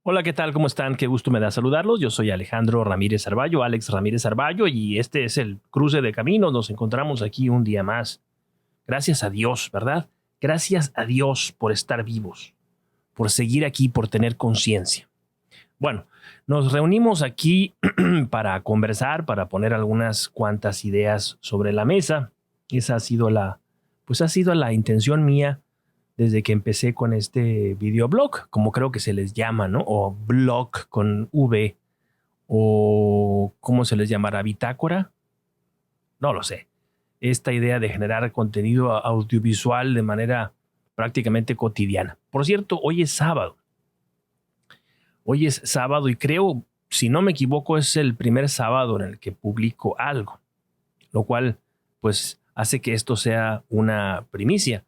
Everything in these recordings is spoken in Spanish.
Hola, ¿qué tal? ¿Cómo están? Qué gusto me da saludarlos. Yo soy Alejandro Ramírez Arballo, Alex Ramírez Arballo, y este es el cruce de caminos. Nos encontramos aquí un día más. Gracias a Dios, ¿verdad? Gracias a Dios por estar vivos, por seguir aquí, por tener conciencia. Bueno, nos reunimos aquí para conversar, para poner algunas cuantas ideas sobre la mesa. Esa ha sido la intención mía desde que empecé con este videoblog, como creo que se les llama, ¿no? O blog con V, o ¿cómo se les llamará? ¿Bitácora? No lo sé. Esta idea de generar contenido audiovisual de manera prácticamente cotidiana. Por cierto, hoy es sábado. Hoy es sábado y creo, si no me equivoco, es el primer sábado en el que publico algo, lo cual pues hace que esto sea una primicia.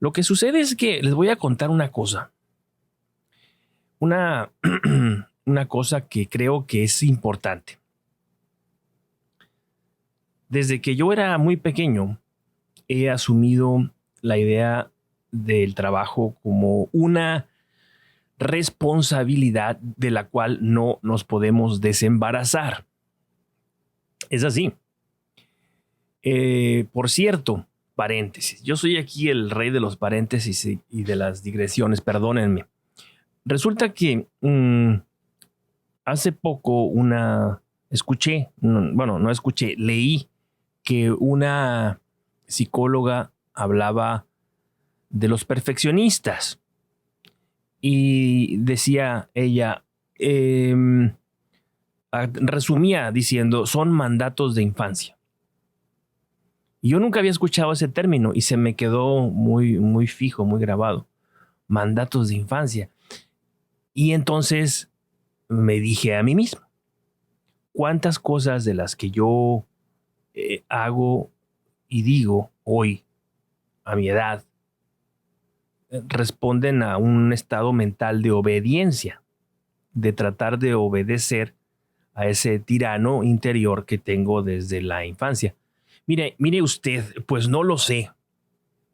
Lo que sucede es que les voy a contar una cosa. Una, una cosa que creo que es importante. Desde que yo era muy pequeño, he asumido la idea del trabajo como una responsabilidad de la cual no nos podemos desembarazar. Es así. Por cierto, paréntesis. Yo soy aquí el rey de los paréntesis y de las digresiones, perdónenme. Resulta que hace poco leí que una psicóloga hablaba de los perfeccionistas y decía ella, resumía diciendo, son mandatos de infancia. Y yo nunca había escuchado ese término y se me quedó muy, muy fijo, muy grabado. Mandatos de infancia. Y entonces me dije a mí mismo, ¿cuántas cosas de las que yo hago y digo hoy, a mi edad, responden a un estado mental de obediencia, de tratar de obedecer a ese tirano interior que tengo desde la infancia? Mire usted, pues no lo sé,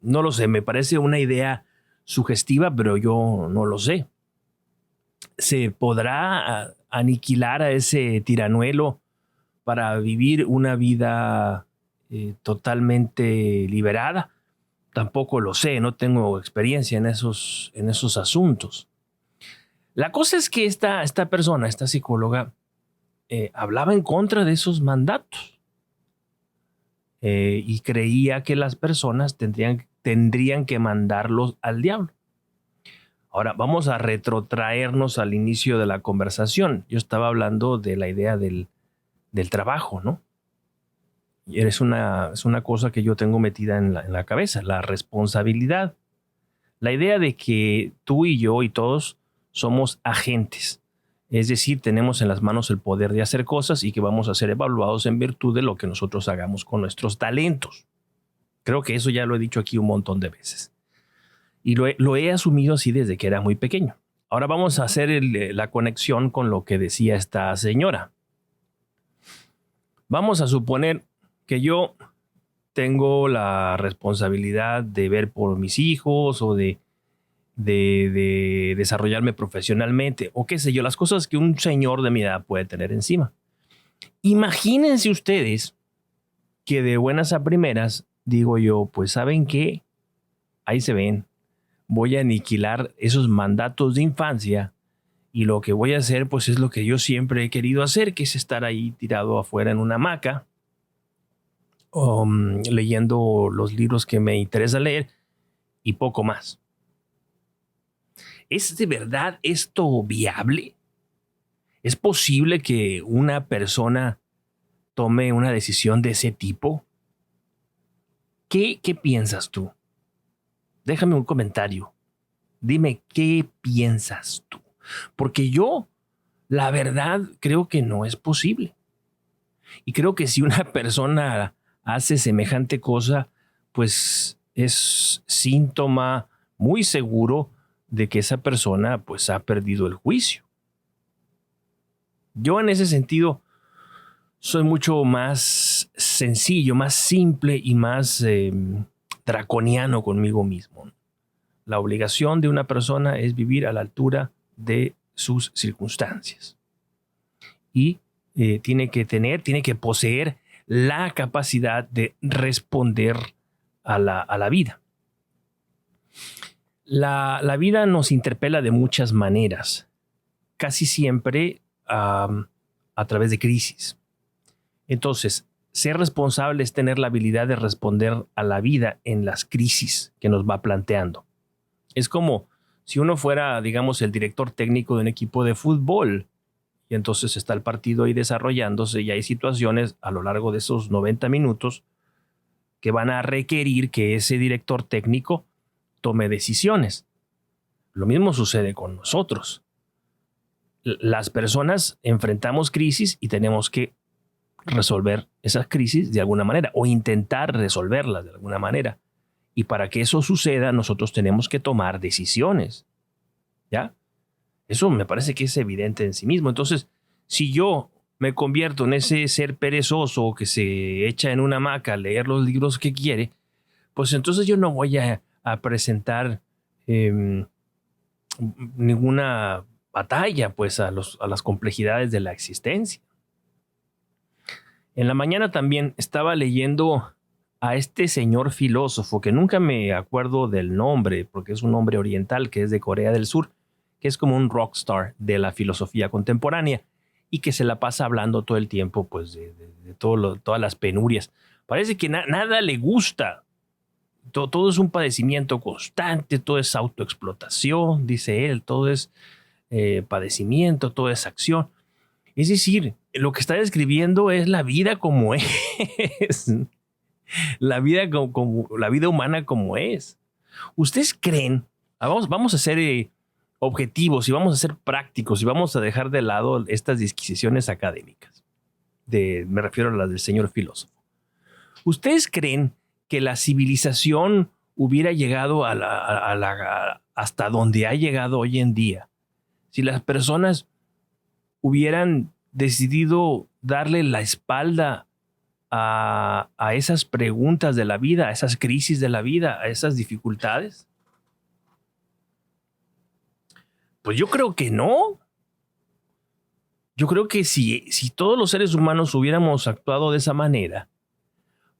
me parece una idea sugestiva, pero yo no lo sé. ¿Se podrá aniquilar a ese tiranuelo para vivir una vida totalmente liberada? Tampoco lo sé, no tengo experiencia en esos asuntos. La cosa es que esta persona, esta psicóloga, hablaba en contra de esos mandatos. Y creía que las personas tendrían que mandarlos al diablo. Ahora vamos a retrotraernos al inicio de la conversación. Yo estaba hablando de la idea del trabajo, ¿no? Y es una cosa que yo tengo metida en la cabeza, la responsabilidad. La idea de que tú y yo y todos somos agentes. Es decir, tenemos en las manos el poder de hacer cosas y que vamos a ser evaluados en virtud de lo que nosotros hagamos con nuestros talentos. Creo que eso ya lo he dicho aquí un montón de veces. Y lo he asumido así desde que era muy pequeño. Ahora vamos a hacer la conexión con lo que decía esta señora. Vamos a suponer que yo tengo la responsabilidad de ver por mis hijos o de desarrollarme profesionalmente o qué sé yo, las cosas que un señor de mi edad puede tener encima. Imagínense ustedes que de buenas a primeras digo yo, pues ¿saben qué? Ahí se ven. Voy a aniquilar esos mandatos de infancia y lo que voy a hacer pues es lo que yo siempre he querido hacer, que es estar ahí tirado afuera en una hamaca, leyendo los libros que me interesa leer y poco más. ¿Es de verdad esto viable? ¿Es posible que una persona tome una decisión de ese tipo? ¿Qué piensas tú? Déjame un comentario. Dime qué piensas tú. Porque yo, la verdad, creo que no es posible. Y creo que si una persona hace semejante cosa, pues es síntoma muy seguro de que esa persona pues ha perdido el juicio. Yo en ese sentido soy mucho más sencillo, más simple y más draconiano conmigo mismo. La obligación de una persona es vivir a la altura de sus circunstancias. Y tiene que poseer la capacidad de responder a la vida. La vida nos interpela de muchas maneras, casi siempre a través de crisis. Entonces, ser responsable es tener la habilidad de responder a la vida en las crisis que nos va planteando. Es como si uno fuera, digamos, el director técnico de un equipo de fútbol y entonces está el partido ahí desarrollándose y hay situaciones a lo largo de esos 90 minutos que van a requerir que ese director técnico tome decisiones. Lo mismo sucede con nosotros. Las personas enfrentamos crisis y tenemos que resolver esas crisis de alguna manera o intentar resolverlas de alguna manera. Y para que eso suceda, nosotros tenemos que tomar decisiones. ¿Ya? Eso me parece que es evidente en sí mismo. Entonces, si yo me convierto en ese ser perezoso que se echa en una hamaca a leer los libros que quiere, pues entonces yo no voy a presentar ninguna batalla pues a las complejidades de la existencia. En la mañana también estaba leyendo a este señor filósofo que nunca me acuerdo del nombre porque es un nombre oriental que es de Corea del Sur, que es como un rockstar de la filosofía contemporánea y que se la pasa hablando todo el tiempo pues de todas las penurias. Parece que nada le gusta. Todo es un padecimiento constante, todo es autoexplotación, dice él, todo es padecimiento, todo es acción. Es decir, lo que está describiendo es la vida como es, la vida humana como es. ¿Ustedes creen? Vamos a ser objetivos y vamos a ser prácticos y vamos a dejar de lado estas disquisiciones académicas. Me refiero a las del señor filósofo. ¿Ustedes creen que la civilización hubiera llegado hasta donde ha llegado hoy en día si las personas hubieran decidido darle la espalda a esas preguntas de la vida, a esas crisis de la vida, a esas dificultades? Pues yo creo que no. Yo creo que si todos los seres humanos hubiéramos actuado de esa manera,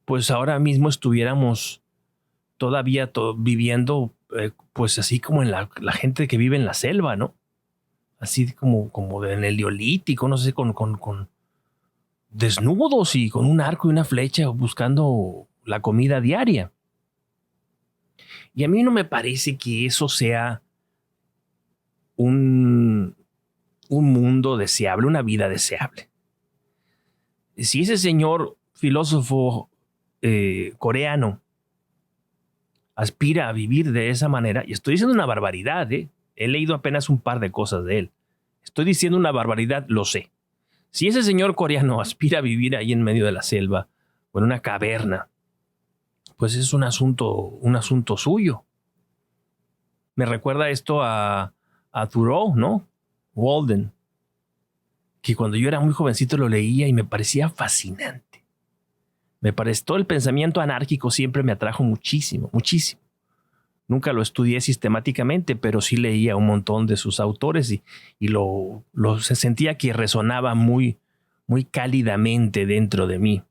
pues ahora mismo estuviéramos todavía viviendo pues así como en la gente que vive en la selva, ¿no? Así como en el Neolítico, no sé, con desnudos y con un arco y una flecha buscando la comida diaria. Y a mí no me parece que eso sea un mundo deseable, una vida deseable. Si ese señor filósofo coreano aspira a vivir de esa manera, y estoy diciendo una barbaridad, he leído apenas un par de cosas de él, estoy diciendo una barbaridad, lo sé. Si ese señor coreano aspira a vivir ahí en medio de la selva o en una caverna, pues es un asunto suyo. Me recuerda esto a Thoreau, ¿no? Walden, que cuando yo era muy jovencito lo leía y me parecía fascinante. Todo el pensamiento anárquico siempre me atrajo muchísimo, muchísimo. Nunca lo estudié sistemáticamente, pero sí leía un montón de sus autores y se sentía que resonaba muy, muy cálidamente dentro de mí.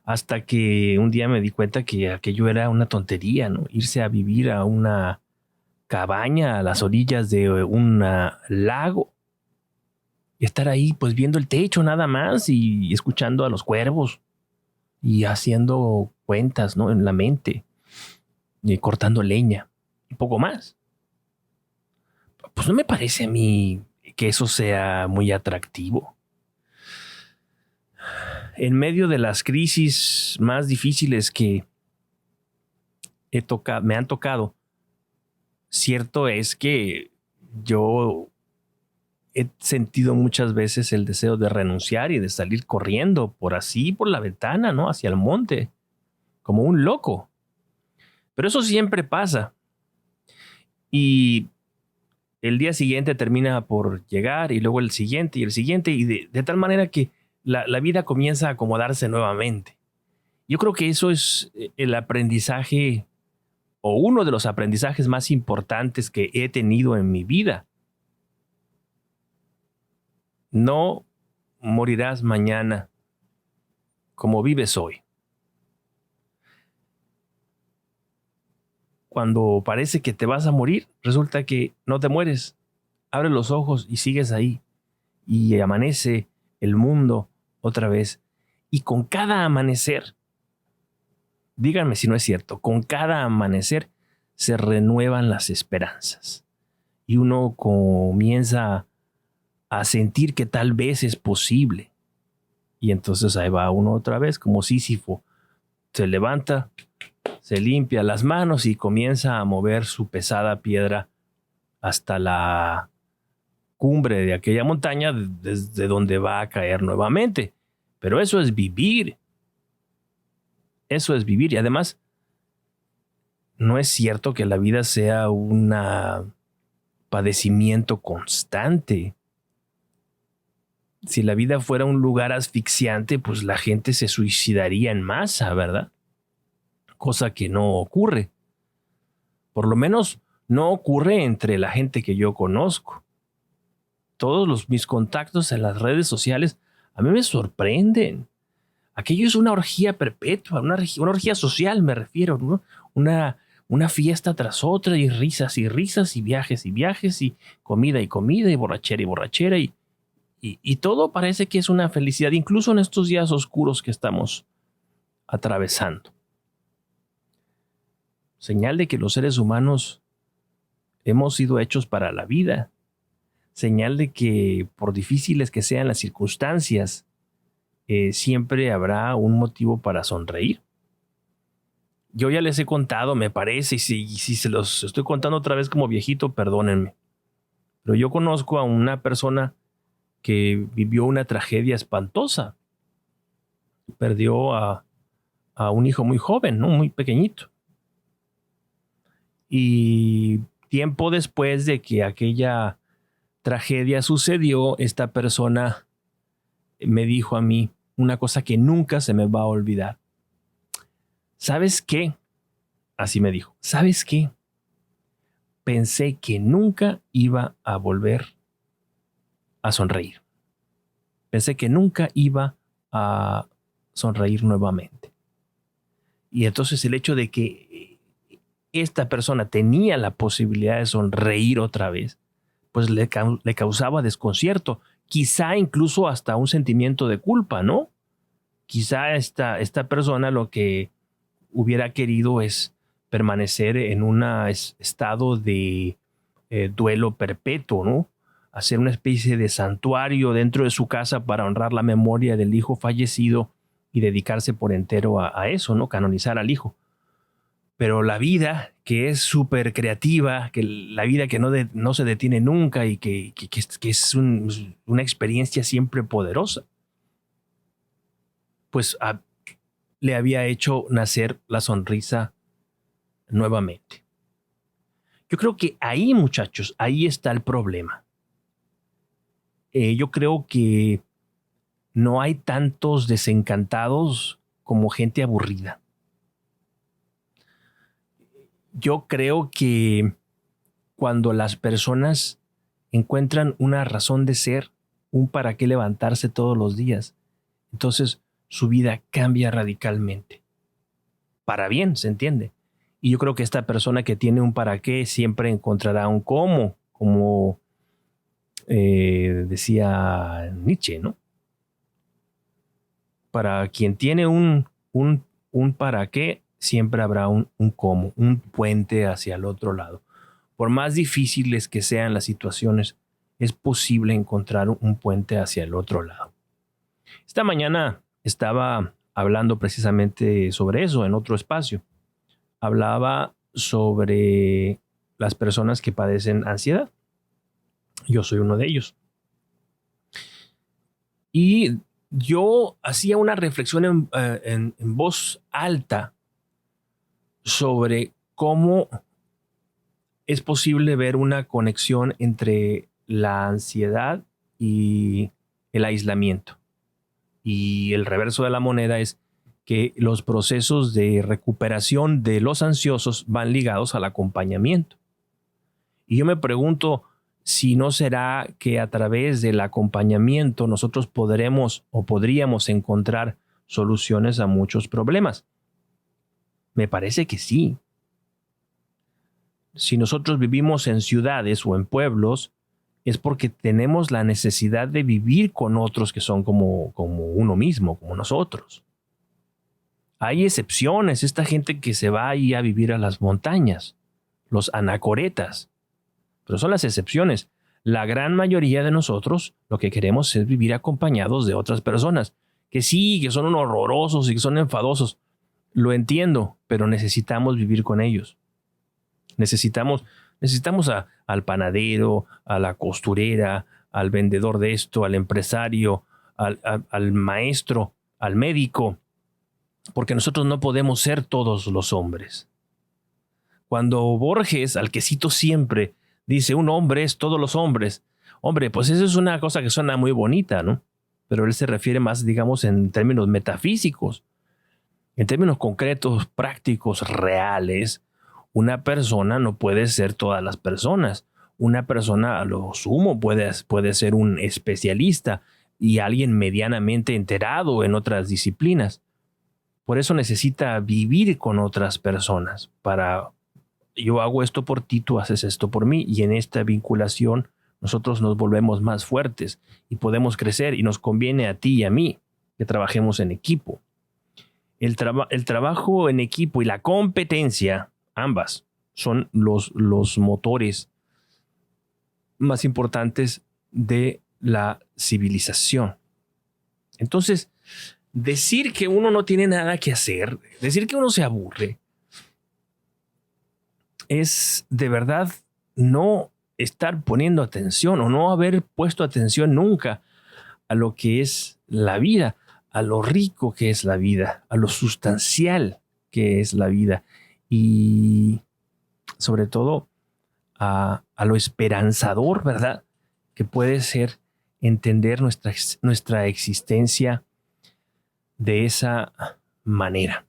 Hasta que un día me di cuenta que aquello era una tontería, ¿no? Irse a vivir a una cabaña a las orillas de un lago y estar ahí pues viendo el techo nada más y escuchando a los cuervos y haciendo cuentas, ¿no? En la mente y cortando leña y poco más. Pues no me parece a mí que eso sea muy atractivo. En medio de las crisis más difíciles que me han tocado, cierto es que yo he sentido muchas veces el deseo de renunciar y de salir corriendo por la ventana, ¿no? Hacia el monte, como un loco. Pero eso siempre pasa. Y el día siguiente termina por llegar y luego el siguiente y de tal manera que la vida comienza a acomodarse nuevamente. Yo creo que eso es el aprendizaje o uno de los aprendizajes más importantes que he tenido en mi vida. No morirás mañana como vives hoy. Cuando parece que te vas a morir, resulta que no te mueres. Abre los ojos y sigues ahí. Y amanece el mundo otra vez. Y con cada amanecer, díganme si no es cierto, con cada amanecer se renuevan las esperanzas. Y uno comienza a sentir que tal vez es posible. Y entonces ahí va uno otra vez, como Sísifo. Se levanta, se limpia las manos y comienza a mover su pesada piedra hasta la cumbre de aquella montaña desde donde va a caer nuevamente. Pero eso es vivir. Eso es vivir. Y además, no es cierto que la vida sea un padecimiento constante. Si la vida fuera un lugar asfixiante, pues la gente se suicidaría en masa, ¿verdad? Cosa que no ocurre. Por lo menos no ocurre entre la gente que yo conozco. Todos mis contactos en las redes sociales a mí me sorprenden. Aquello es una orgía perpetua, una orgía social me refiero, ¿no? Una fiesta tras otra y risas y risas y viajes y comida y borrachera y todo parece que es una felicidad, incluso en estos días oscuros que estamos atravesando. Señal de que los seres humanos hemos sido hechos para la vida. Señal de que por difíciles que sean las circunstancias, siempre habrá un motivo para sonreír. Yo ya les he contado, me parece, y si se los estoy contando otra vez como viejito, perdónenme. Pero yo conozco a una persona que vivió una tragedia espantosa. Perdió a un hijo muy joven, ¿no? Muy pequeñito. Y tiempo después de que aquella tragedia sucedió, esta persona me dijo a mí una cosa que nunca se me va a olvidar. ¿Sabes qué? Así me dijo. ¿Sabes qué? Pensé que nunca iba a volver a sonreír. Pensé que nunca iba a sonreír nuevamente. Y entonces el hecho de que esta persona tenía la posibilidad de sonreír otra vez, pues le causaba desconcierto, quizá incluso hasta un sentimiento de culpa, ¿no? Quizá esta persona lo que hubiera querido es permanecer en un estado de duelo perpetuo, ¿no? Hacer una especie de santuario dentro de su casa para honrar la memoria del hijo fallecido y dedicarse por entero a eso, ¿no? Canonizar al hijo. Pero la vida, que es súper creativa, que la vida que no se detiene nunca y que es una experiencia siempre poderosa, pues le había hecho nacer la sonrisa nuevamente. Yo creo que ahí, muchachos, ahí está el problema. Yo creo que no hay tantos desencantados como gente aburrida. Yo creo que cuando las personas encuentran una razón de ser, un para qué levantarse todos los días, entonces su vida cambia radicalmente. Para bien, ¿se entiende? Y yo creo que esta persona que tiene un para qué siempre encontrará un cómo, como decía Nietzsche, ¿no? Para quien tiene un para qué, siempre habrá un cómo, un puente hacia el otro lado. Por más difíciles que sean las situaciones, es posible encontrar un puente hacia el otro lado. Esta mañana estaba hablando precisamente sobre eso en otro espacio. Hablaba sobre las personas que padecen ansiedad. Yo soy uno de ellos. Y yo hacía una reflexión en voz alta sobre cómo es posible ver una conexión entre la ansiedad y el aislamiento. Y el reverso de la moneda es que los procesos de recuperación de los ansiosos van ligados al acompañamiento. Y yo me pregunto, si no será que a través del acompañamiento nosotros podríamos encontrar soluciones a muchos problemas. Me parece que sí. Si nosotros vivimos en ciudades o en pueblos, es porque tenemos la necesidad de vivir con otros que son como uno mismo, como nosotros. Hay excepciones, esta gente que se va ahí a vivir a las montañas, los anacoretas, pero son las excepciones. La gran mayoría de nosotros lo que queremos es vivir acompañados de otras personas, que sí, que son horrorosos y que son enfadosos. Lo entiendo, pero necesitamos vivir con ellos. Necesitamos al panadero, a la costurera, al vendedor de esto, al empresario, al maestro, al médico, porque nosotros no podemos ser todos los hombres. Cuando Borges, al que cito siempre, dice un hombre es todos los hombres, hombre, pues eso es una cosa que suena muy bonita, ¿no? Pero él se refiere más, digamos, en términos metafísicos, en términos concretos, prácticos, reales. Una persona no puede ser todas las personas. Una persona a lo sumo puede ser un especialista y alguien medianamente enterado en otras disciplinas. Por eso necesita vivir con otras personas. Yo hago esto por ti, tú haces esto por mí, y en esta vinculación nosotros nos volvemos más fuertes y podemos crecer, y nos conviene a ti y a mí que trabajemos en equipo. El trabajo en equipo y la competencia, ambas, son los motores más importantes de la civilización. Entonces, decir que uno no tiene nada que hacer, decir que uno se aburre, es de verdad no estar poniendo atención o no haber puesto atención nunca a lo que es la vida, a lo rico que es la vida, a lo sustancial que es la vida y sobre todo a lo esperanzador, ¿verdad? Que puede ser entender nuestra existencia de esa manera.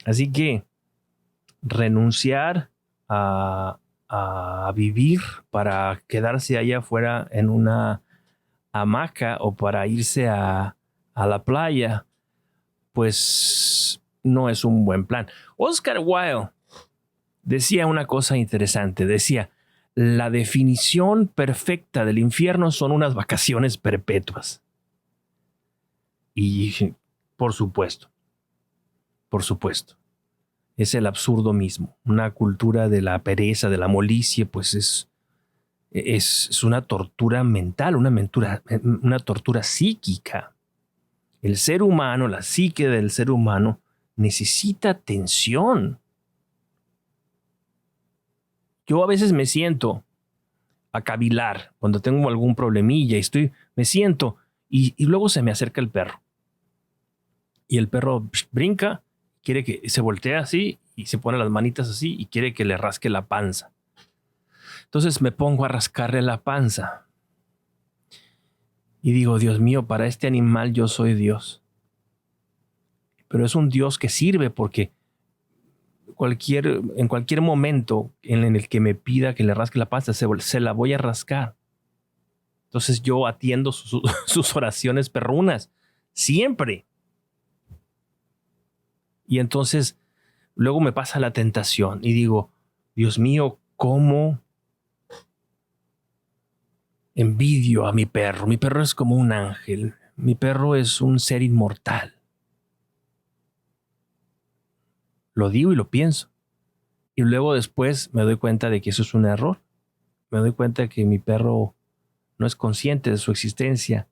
Así que renunciar a vivir para quedarse allá afuera en una hamaca o para irse a la playa, pues no es un buen plan. Oscar Wilde decía una cosa interesante, decía, la definición perfecta del infierno son unas vacaciones perpetuas. Y por supuesto, es el absurdo mismo. Una cultura de la pereza, de la molicie, pues es una tortura mental, una tortura psíquica. El ser humano, la psique del ser humano, necesita atención. Yo a veces me siento a cavilar cuando tengo algún problemilla me siento y luego se me acerca el perro. Y el perro brinca, quiere que se voltea así y se pone las manitas así y quiere que le rasque la panza. Entonces me pongo a rascarle la panza. Y digo, Dios mío, para este animal yo soy Dios. Pero es un Dios que sirve porque en cualquier momento en el que me pida que le rasque la panza, se la voy a rascar. Entonces yo atiendo sus oraciones perrunas. Siempre. Y entonces luego me pasa la tentación y digo, Dios mío, ¿cómo envidio a mi perro? Mi perro es como un ángel. Mi perro es un ser inmortal. Lo digo y lo pienso. Y luego después me doy cuenta de que eso es un error. Me doy cuenta de que mi perro no es consciente de su existencia.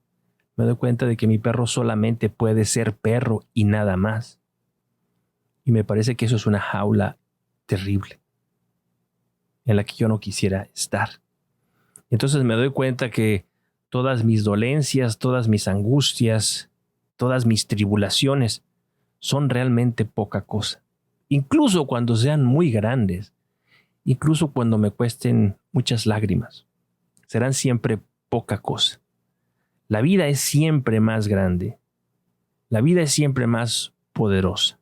Me doy cuenta de que mi perro solamente puede ser perro y nada más. Y me parece que eso es una jaula terrible en la que yo no quisiera estar. Entonces me doy cuenta que todas mis dolencias, todas mis angustias, todas mis tribulaciones son realmente poca cosa. Incluso cuando sean muy grandes, incluso cuando me cuesten muchas lágrimas, serán siempre poca cosa. La vida es siempre más grande. La vida es siempre más poderosa.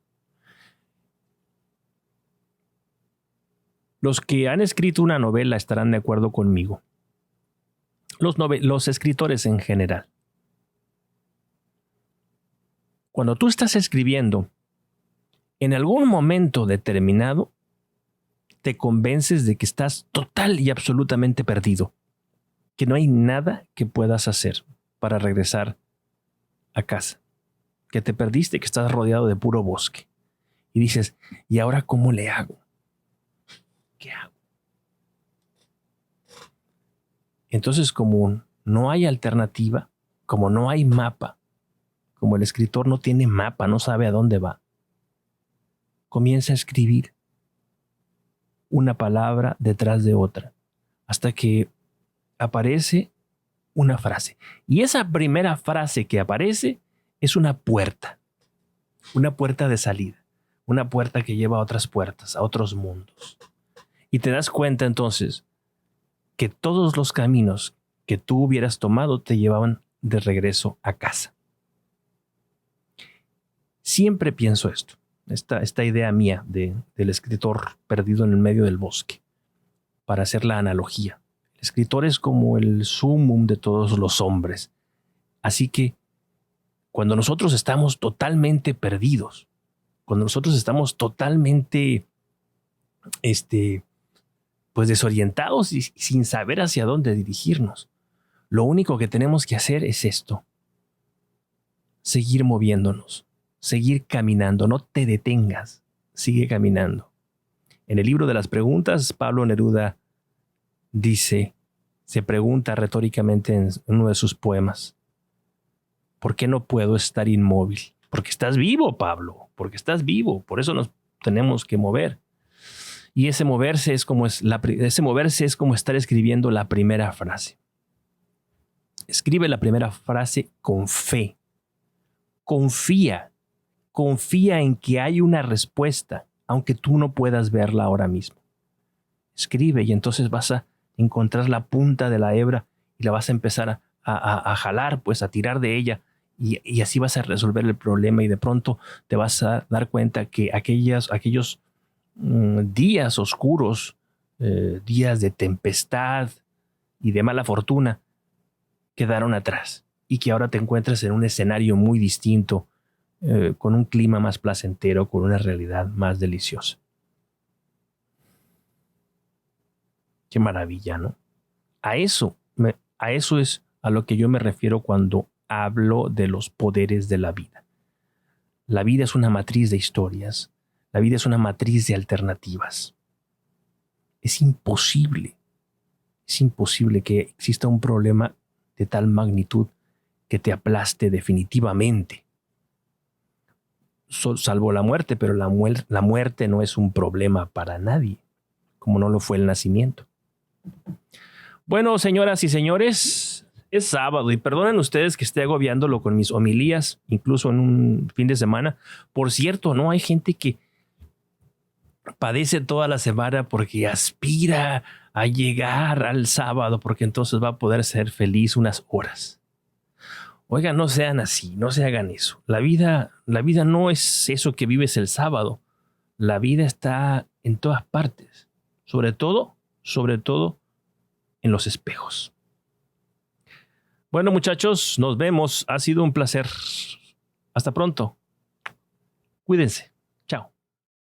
Los que han escrito una novela estarán de acuerdo conmigo. los escritores en general. Cuando tú estás escribiendo, en algún momento determinado, te convences de que estás total y absolutamente perdido, que no hay nada que puedas hacer para regresar a casa, que te perdiste, que estás rodeado de puro bosque. Y dices, ¿y ahora cómo le hago? ¿Qué hago? Entonces, como no hay alternativa, como no hay mapa, como el escritor no tiene mapa, no sabe a dónde va, comienza a escribir una palabra detrás de otra, hasta que aparece una frase. Y esa primera frase que aparece es una puerta de salida, una puerta que lleva a otras puertas, a otros mundos. Y te das cuenta entonces que todos los caminos que tú hubieras tomado te llevaban de regreso a casa. Siempre pienso esto, esta idea mía del escritor perdido en el medio del bosque, para hacer la analogía. El escritor es como el sumum de todos los hombres. Así que cuando nosotros estamos totalmente perdidos, cuando nosotros estamos totalmente pues desorientados y sin saber hacia dónde dirigirnos, lo único que tenemos que hacer es esto: seguir moviéndonos, seguir caminando. No te detengas, sigue caminando. En el libro de las preguntas, Pablo Neruda se pregunta retóricamente en uno de sus poemas: ¿por qué no puedo estar inmóvil? Porque estás vivo, Pablo, porque estás vivo, por eso nos tenemos que mover. Y ese moverse es como estar escribiendo la primera frase. Escribe la primera frase con fe. Confía en que hay una respuesta, aunque tú no puedas verla ahora mismo. Escribe y entonces vas a encontrar la punta de la hebra y la vas a empezar a jalar, pues a tirar de ella, y así vas a resolver el problema, y de pronto te vas a dar cuenta que aquellos días oscuros, días de tempestad y de mala fortuna quedaron atrás, y que ahora te encuentras en un escenario muy distinto, con un clima más placentero, con una realidad más deliciosa. Qué maravilla, ¿no? A eso es a lo que yo me refiero cuando hablo de los poderes de la vida. La vida es una matriz de historias. La vida es una matriz de alternativas. Es imposible que exista un problema de tal magnitud que te aplaste definitivamente. Salvo la muerte, pero la muerte no es un problema para nadie, como no lo fue el nacimiento. Bueno, señoras y señores, es sábado y perdonen ustedes que esté agobiándolo con mis homilías, incluso en un fin de semana. Por cierto, ¿no? Hay gente que padece toda la semana porque aspira a llegar al sábado, porque entonces va a poder ser feliz unas horas. Oigan, no sean así, no se hagan eso. La vida no es eso que vives el sábado. La vida está en todas partes, sobre todo en los espejos. Bueno, muchachos, nos vemos. Ha sido un placer. Hasta pronto. Cuídense.